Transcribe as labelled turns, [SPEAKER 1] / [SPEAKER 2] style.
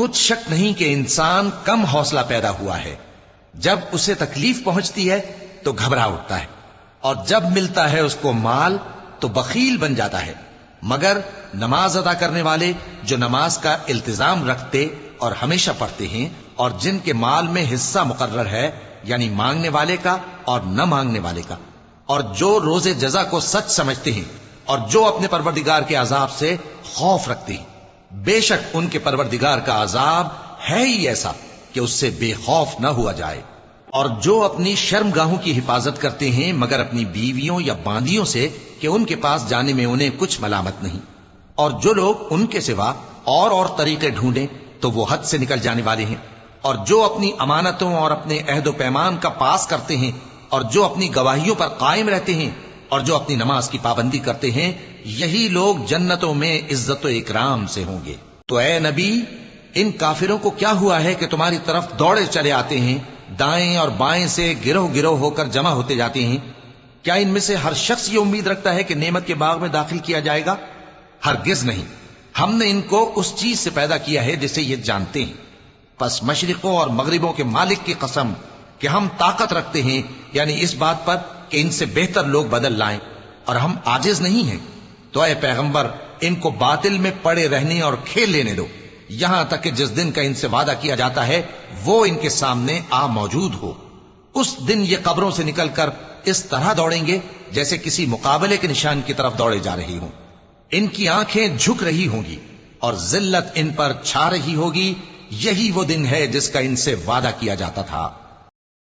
[SPEAKER 1] کچھ شک نہیں کہ انسان کم حوصلہ پیدا ہوا ہے، جب اسے تکلیف پہنچتی ہے تو گھبرا اٹھتا ہے، اور جب ملتا ہے اس کو مال تو بخیل بن جاتا ہے۔ مگر نماز ادا کرنے والے جو نماز کا التزام رکھتے اور ہمیشہ پڑھتے ہیں، اور جن کے مال میں حصہ مقرر ہے، یعنی مانگنے والے کا اور نہ مانگنے والے کا، اور جو روز جزا کو سچ سمجھتے ہیں، اور جو اپنے پروردگار کے عذاب سے خوف رکھتے ہیں، بے شک ان کے پروردگار کا عذاب ہے ہی ایسا کہ اس سے بے خوف نہ ہوا جائے۔ اور جو اپنی شرمگاہوں کی حفاظت کرتے ہیں مگر اپنی بیویوں یا باندیوں سے کہ ان کے پاس جانے میں انہیں کچھ ملامت نہیں، اور جو لوگ ان کے سوا اور طریقے ڈھونڈیں تو وہ حد سے نکل جانے والے ہیں، اور جو اپنی امانتوں اور اپنے عہد و پیمان کا پاس کرتے ہیں، اور جو اپنی گواہیوں پر قائم رہتے ہیں، اور جو اپنی نماز کی پابندی کرتے ہیں، یہی لوگ جنتوں میں عزت و اکرام سے ہوں گے۔ تو اے نبی، ان کافروں کو کیا ہوا ہے کہ تمہاری طرف دوڑے چلے آتے ہیں، دائیں اور بائیں سے گروہ گروہ ہو کر جمع ہوتے جاتے ہیں؟ کیا ان میں سے ہر شخص یہ امید رکھتا ہے کہ نعمت کے باغ میں داخل کیا جائے گا؟ ہرگز نہیں۔ ہم نے ان کو اس چیز سے پیدا کیا ہے جسے یہ جانتے ہیں، پس مشرقوں اور مغربوں کے مالک کی قسم کہ ہم طاقت رکھتے ہیں، یعنی اس بات پر کہ ان سے بہتر لوگ بدل لائیں، اور ہم عاجز نہیں ہیں۔ تو اے پیغمبر، ان کو باطل میں پڑے رہنے اور کھیل لینے دو، یہاں تک کہ جس دن کا ان سے وعدہ کیا جاتا ہے وہ ان کے سامنے آ موجود ہو۔ اس دن یہ قبروں سے نکل کر اس طرح دوڑیں گے جیسے کسی مقابلے کے نشان کی طرف دوڑے جا رہے ہوں۔ ان کی آنکھیں جھک رہی ہوں گی اور ذلت ان پر چھا رہی ہوگی، یہی وہ دن ہے جس کا ان سے وعدہ کیا جاتا تھا۔